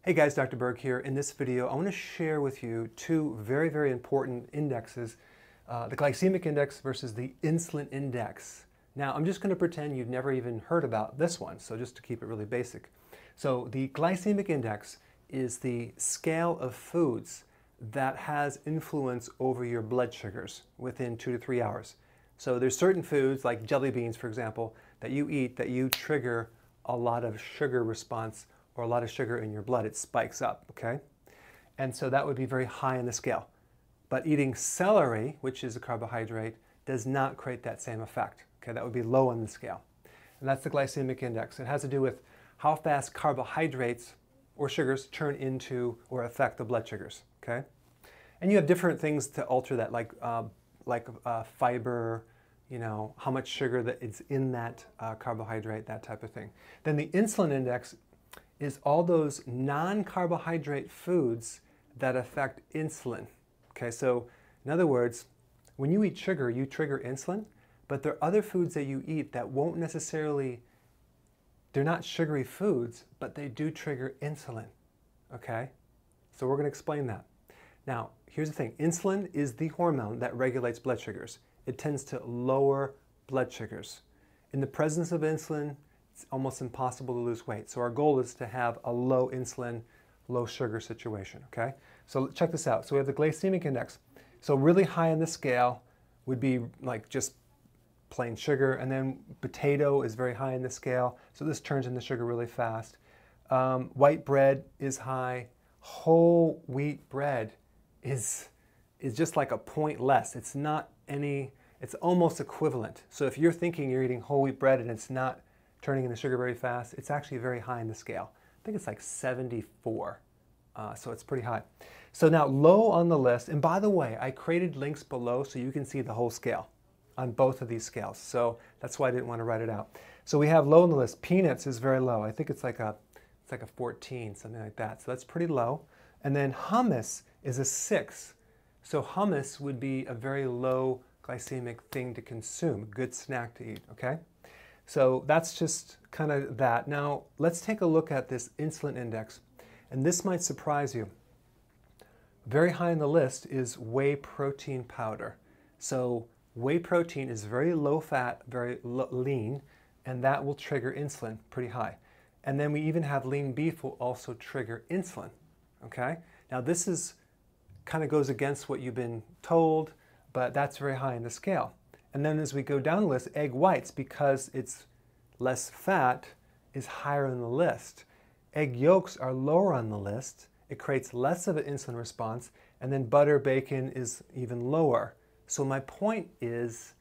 Hey guys, Dr. Berg here. In this video, I want to share with you two very, very important indexes, the glycemic index versus the insulin index. Now, I'm just going to pretend you've never even heard about this one, so just to keep it really basic. So the glycemic index is the scale of foods that has influence over your blood sugars within 2 to 3 hours. So there's certain foods, like jelly beans, for example, that you eat that you trigger a lot of sugar response or a lot of sugar in your blood. It spikes up, okay? And so that would be very high on the scale. But eating celery, which is a carbohydrate, does not create that same effect, okay? That would be low on the scale. And that's the glycemic index. It has to do with how fast carbohydrates or sugars turn into or affect the blood sugars, okay? And you have different things to alter that, like fiber, you know, how much sugar that is in that carbohydrate, that type of thing. Then the insulin index is all those non-carbohydrate foods that affect insulin. Okay, so in other words, when you eat sugar, you trigger insulin, but there are other foods that you eat that won't necessarily, they're not sugary foods, but they do trigger insulin. Okay, so we're going to explain that. Now, here's the thing. Insulin is the hormone that regulates blood sugars. It tends to lower blood sugars. In the presence of insulin, it's almost impossible to lose weight. So our goal is to have a low insulin, low sugar situation, okay? So check this out. So we have the glycemic index. So really high on the scale would be like just plain sugar, and then potato is very high in the scale. So this turns into sugar really fast. White bread is high. Whole wheat bread is just like a point less. It's not any, it's almost equivalent. So if you're thinking you're eating whole wheat bread and it's not turning into sugar very fast, it's actually very high in the scale. I think it's like 74, so it's pretty high. So now low on the list, and by the way, I created links below so you can see the whole scale on both of these scales. So that's why I didn't want to write it out. So we have low on the list. Peanuts is very low. I think it's like a 14, something like that. So that's pretty low. And then hummus is a 6. So hummus would be a very low glycemic thing to consume, a good snack to eat, okay? So that's just kind of that. Now, let's take a look at this insulin index. And this might surprise you. Very high on the list is whey protein powder. So whey protein is very low fat, very lean, and that will trigger insulin pretty high. And then we even have lean beef will also trigger insulin, okay? Now this is kind of goes against what you've been told, but that's very high in the scale. And then as we go down the list, egg whites, because it's less fat, is higher on the list. Egg yolks are lower on the list. It creates less of an insulin response. And then butter, bacon is even lower. So my point is,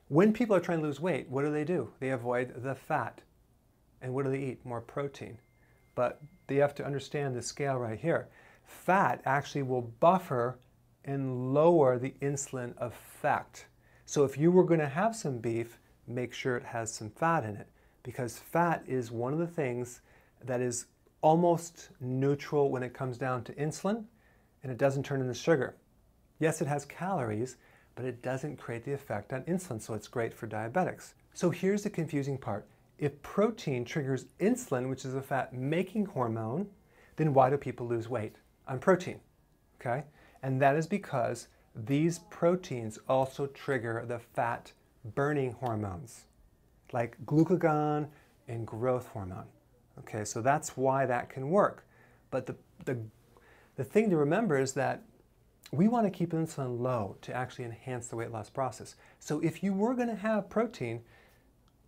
when people are trying to lose weight, what do? They avoid the fat. And what do they eat? More protein. But they have to understand the scale right here. Fat actually will buffer and lower the insulin effect. So if you were going to have some beef, make sure it has some fat in it, because fat is one of the things that is almost neutral when it comes down to insulin, and it doesn't turn into sugar. Yes, it has calories, but it doesn't create the effect on insulin, so it's great for diabetics. So here's the confusing part. If protein triggers insulin, which is a fat-making hormone, then why do people lose weight on protein? Okay? And that is because these proteins also trigger the fat-burning hormones, like glucagon and growth hormone. Okay, so that's why that can work. But the thing to remember is that we want to keep insulin low to actually enhance the weight loss process. So if you were going to have protein,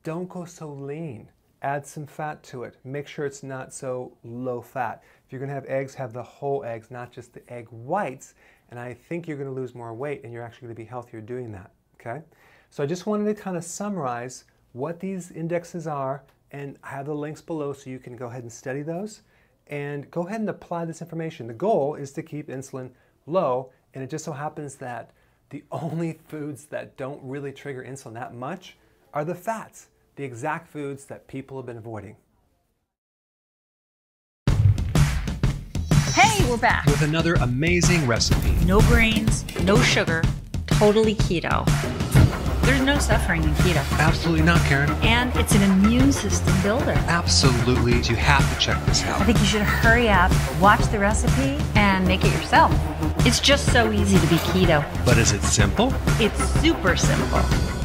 don't go so lean. Add some fat to it. Make sure it's not so low fat. If you're going to have eggs, have the whole eggs, not just the egg whites. And I think you're going to lose more weight and you're actually going to be healthier doing that. Okay? So I just wanted to kind of summarize what these indexes are, and I have the links below so you can go ahead and study those and go ahead and apply this information. The goal is to keep insulin low, and it just so happens that the only foods that don't really trigger insulin that much are the fats, the exact foods that people have been avoiding. Hey, we're back with another amazing recipe. No grains, no sugar, totally keto. There's no suffering in keto. Absolutely not, Karen. And it's an immune system builder. Absolutely. You have to check this out. I think you should hurry up, watch the recipe, and make it yourself. It's just so easy to be keto. But is it simple? It's super simple.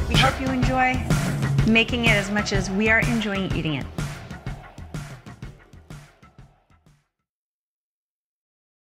We hope you enjoy making it as much as we are enjoying eating it.